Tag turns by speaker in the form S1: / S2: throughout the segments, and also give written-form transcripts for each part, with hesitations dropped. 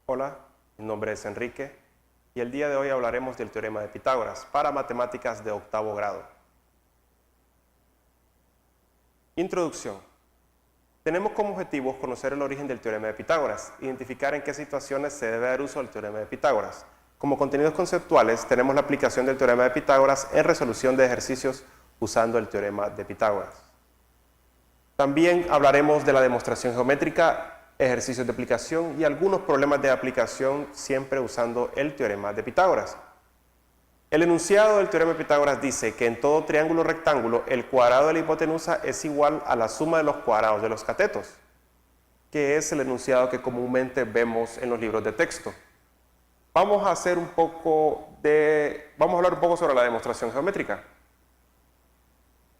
S1: Hola, mi nombre es Enrique y el día de hoy hablaremos del teorema de Pitágoras para matemáticas de octavo grado. Introducción. Tenemos como objetivo conocer el origen del teorema de Pitágoras, identificar en qué situaciones se debe dar uso del teorema de Pitágoras. Como contenidos conceptuales tenemos la aplicación del teorema de Pitágoras en resolución de ejercicios usando el teorema de Pitágoras. También hablaremos de la demostración geométrica, ejercicios de aplicación y algunos problemas de aplicación siempre usando el teorema de Pitágoras. El enunciado del teorema de Pitágoras dice que en todo triángulo rectángulo el cuadrado de la hipotenusa es igual a la suma de los cuadrados de los catetos, que es el enunciado que comúnmente vemos en los libros de texto. Vamos a hablar un poco sobre la demostración geométrica.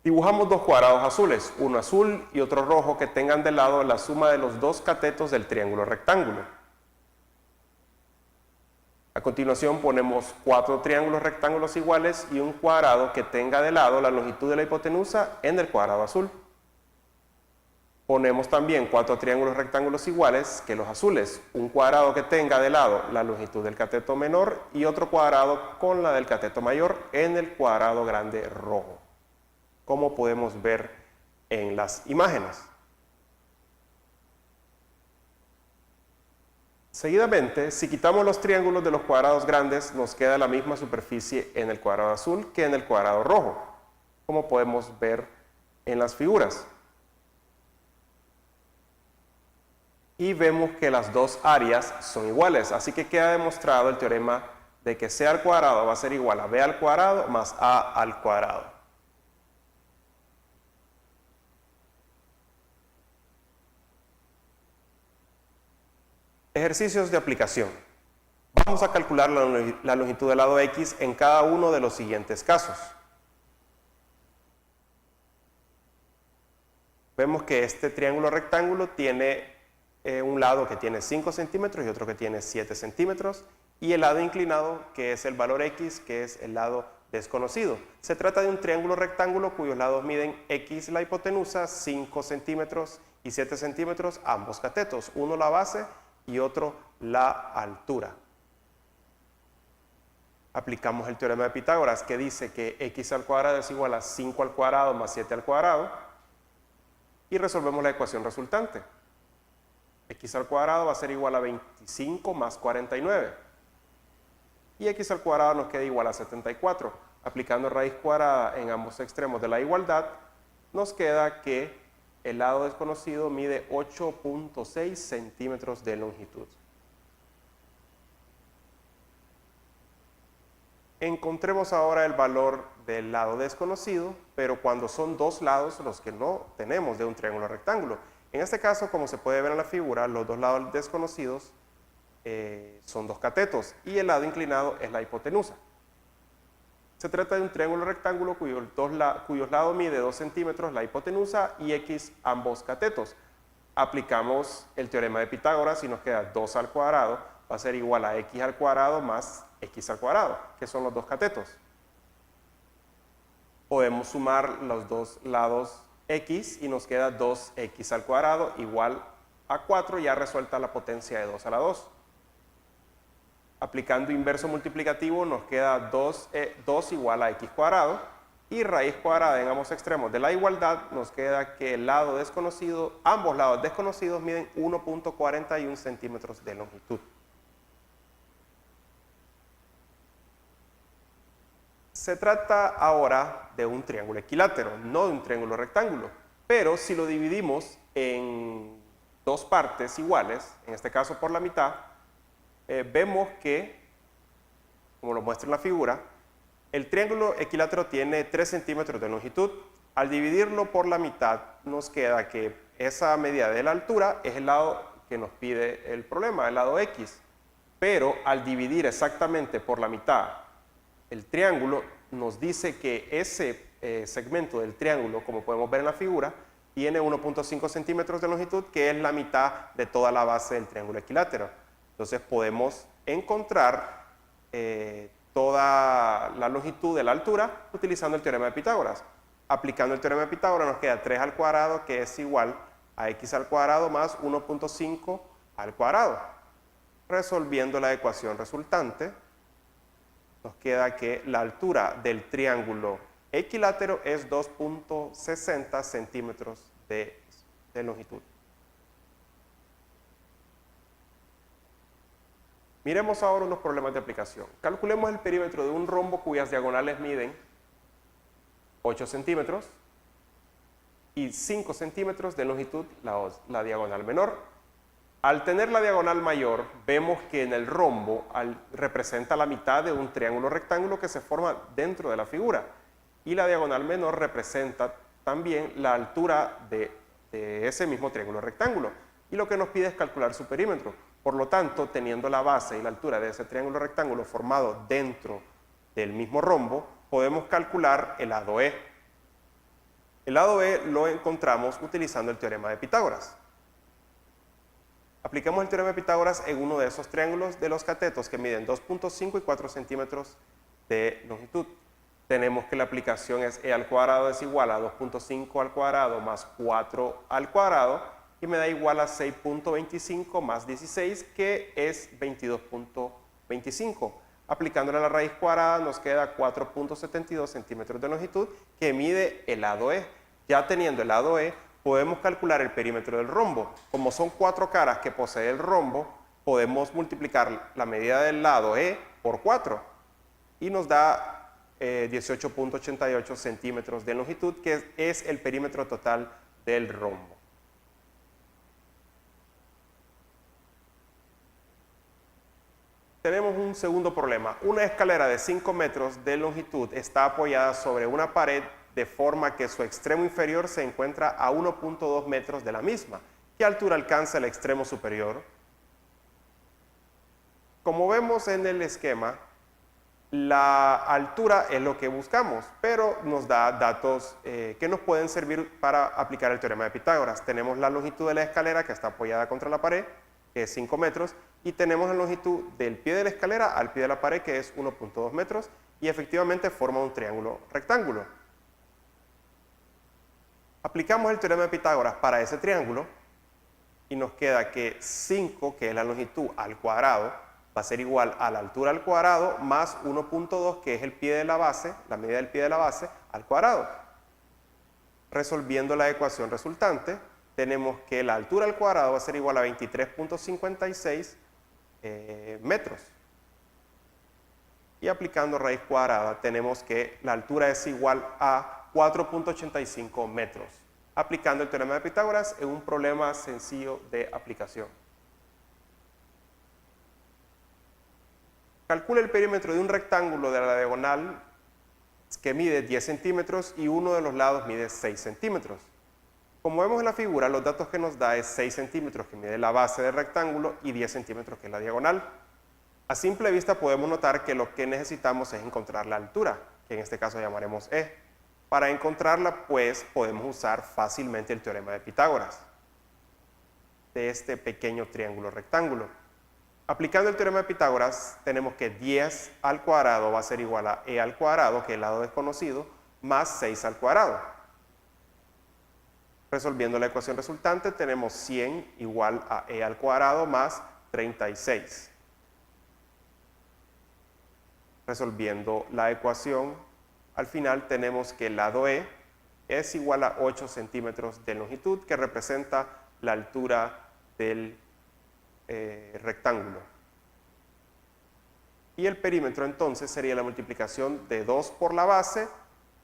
S1: Dibujamos dos cuadrados azules, uno azul y otro rojo, que tengan de lado la suma de los dos catetos del triángulo rectángulo. A continuación ponemos 4 triángulos rectángulos iguales y un cuadrado que tenga de lado la longitud de la hipotenusa en el cuadrado azul. Ponemos también 4 triángulos rectángulos iguales que los azules, un cuadrado que tenga de lado la longitud del cateto menor y otro cuadrado con la del cateto mayor en el cuadrado grande rojo, como podemos ver en las imágenes. Seguidamente, si quitamos los triángulos de los cuadrados grandes, nos queda la misma superficie en el cuadrado azul que en el cuadrado rojo, como podemos ver en las figuras. Y vemos que las dos áreas son iguales, así que queda demostrado el teorema de que C al cuadrado va a ser igual a B al cuadrado más A al cuadrado. Ejercicios de aplicación. Vamos a calcular la longitud del lado X en cada uno de los siguientes casos. Vemos que este triángulo rectángulo tiene un lado que tiene 5 centímetros y otro que tiene 7 centímetros, y el lado inclinado, que es el valor X, que es el lado desconocido. Se trata de un triángulo rectángulo cuyos lados miden X la hipotenusa, 5 centímetros y 7 centímetros, ambos catetos, uno la base y otro la altura. Aplicamos el teorema de Pitágoras, que dice que x al cuadrado es igual a 5 al cuadrado más 7 al cuadrado, y resolvemos la ecuación resultante. X al cuadrado va a ser igual a 25 más 49, y x al cuadrado nos queda igual a 74. Aplicando raíz cuadrada en ambos extremos de la igualdad, nos queda que el lado desconocido mide 8.6 centímetros de longitud. Encontremos ahora el valor del lado desconocido, pero cuando son dos lados los que no tenemos de un triángulo rectángulo. En este caso, como se puede ver en la figura, los dos lados desconocidos son dos catetos y el lado inclinado es la hipotenusa. Se trata de un triángulo rectángulo cuyos lados mide 2 centímetros la hipotenusa y X ambos catetos. Aplicamos el teorema de Pitágoras y nos queda 2 al cuadrado va a ser igual a X al cuadrado más X al cuadrado, que son los dos catetos. Podemos sumar los dos lados X y nos queda 2X al cuadrado igual a 4, ya resuelta la potencia de 2 a la 2. Aplicando inverso multiplicativo nos queda 2 igual a x cuadrado, y raíz cuadrada en ambos extremos de la igualdad nos queda que el lado desconocido, ambos lados desconocidos miden 1.41 centímetros de longitud. Se trata ahora de un triángulo equilátero, no de un triángulo rectángulo, pero si lo dividimos en dos partes iguales, en este caso por la mitad, vemos que, como lo muestra en la figura, el triángulo equilátero tiene 3 centímetros de longitud. Al dividirlo por la mitad nos queda que esa medida de la altura es el lado que nos pide el problema, el lado X. Pero al dividir exactamente por la mitad el triángulo, nos dice que ese segmento del triángulo, como podemos ver en la figura, tiene 1.5 centímetros de longitud, que es la mitad de toda la base del triángulo equilátero. Entonces podemos encontrar toda la longitud de la altura utilizando el teorema de Pitágoras. Aplicando el teorema de Pitágoras nos queda 3 al cuadrado, que es igual a x al cuadrado más 1.5 al cuadrado. Resolviendo la ecuación resultante, nos queda que la altura del triángulo equilátero es 2.60 centímetros de longitud. Miremos ahora unos problemas de aplicación. Calculemos el perímetro de un rombo cuyas diagonales miden 8 centímetros y 5 centímetros de longitud la diagonal menor. Al tener la diagonal mayor, vemos que en el rombo representa la mitad de un triángulo rectángulo que se forma dentro de la figura. Y la diagonal menor representa también la altura de ese mismo triángulo rectángulo. Y lo que nos pide es calcular su perímetro. Por lo tanto, teniendo la base y la altura de ese triángulo rectángulo formado dentro del mismo rombo, podemos calcular el lado E. El lado E lo encontramos utilizando el teorema de Pitágoras. Aplicamos el teorema de Pitágoras en uno de esos triángulos de los catetos que miden 2.5 y 4 centímetros de longitud. Tenemos que la aplicación es e al cuadrado es igual a 2.5 al cuadrado más 4 al cuadrado y me da igual a 6.25 más 16 que es 22.25. Aplicándole a la raíz cuadrada nos queda 4.72 centímetros de longitud que mide el lado E. Ya teniendo el lado E, podemos calcular el perímetro del rombo. Como son 4 caras que posee el rombo, podemos multiplicar la medida del lado E por 4 y nos da 18.88 centímetros de longitud, que es el perímetro total del rombo. Tenemos un segundo problema. Una escalera de 5 metros de longitud está apoyada sobre una pared de forma que su extremo inferior se encuentra a 1.2 metros de la misma. ¿Qué altura alcanza el extremo superior? Como vemos en el esquema, la altura es lo que buscamos, pero nos da datos que nos pueden servir para aplicar el teorema de Pitágoras. Tenemos la longitud de la escalera que está apoyada contra la pared, que es 5 metros, y tenemos la longitud del pie de la escalera al pie de la pared, que es 1.2 metros, y efectivamente forma un triángulo rectángulo. Aplicamos el teorema de Pitágoras para ese triángulo y nos queda que 5, que es la longitud al cuadrado, va a ser igual a la altura al cuadrado más 1.2, que es el pie de la base, la medida del pie de la base, al cuadrado. Resolviendo la ecuación resultante, tenemos que la altura al cuadrado va a ser igual a 23.56 metros. Y aplicando raíz cuadrada, tenemos que la altura es igual a 4.85 metros. Aplicando el teorema de Pitágoras en un problema sencillo de aplicación. Calcula el perímetro de un rectángulo de la diagonal que mide 10 centímetros y uno de los lados mide 6 centímetros. Como vemos en la figura, los datos que nos da es 6 centímetros que mide la base del rectángulo y 10 centímetros que es la diagonal. A simple vista podemos notar que lo que necesitamos es encontrar la altura, que en este caso llamaremos E. Para encontrarla, pues, podemos usar fácilmente el teorema de Pitágoras de este pequeño triángulo rectángulo. Aplicando el teorema de Pitágoras, tenemos que 10 al cuadrado va a ser igual a e al cuadrado, que es el lado desconocido, más 6 al cuadrado. Resolviendo la ecuación resultante, tenemos 100 igual a e al cuadrado más 36. Resolviendo la ecuación, al final tenemos que el lado E es igual a 8 centímetros de longitud, que representa la altura del rectángulo. Y el perímetro entonces sería la multiplicación de 2 por la base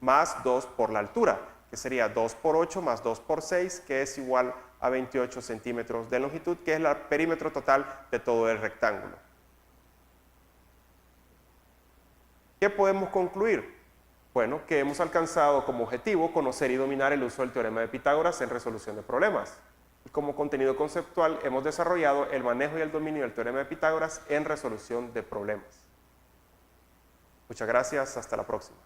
S1: más 2 por la altura, que sería 2 por 8 más 2 por 6, que es igual a 28 centímetros de longitud, que es el perímetro total de todo el rectángulo. ¿Qué podemos concluir? Bueno, que hemos alcanzado como objetivo conocer y dominar el uso del teorema de Pitágoras en resolución de problemas. Y como contenido conceptual hemos desarrollado el manejo y el dominio del teorema de Pitágoras en resolución de problemas. Muchas gracias, hasta la próxima.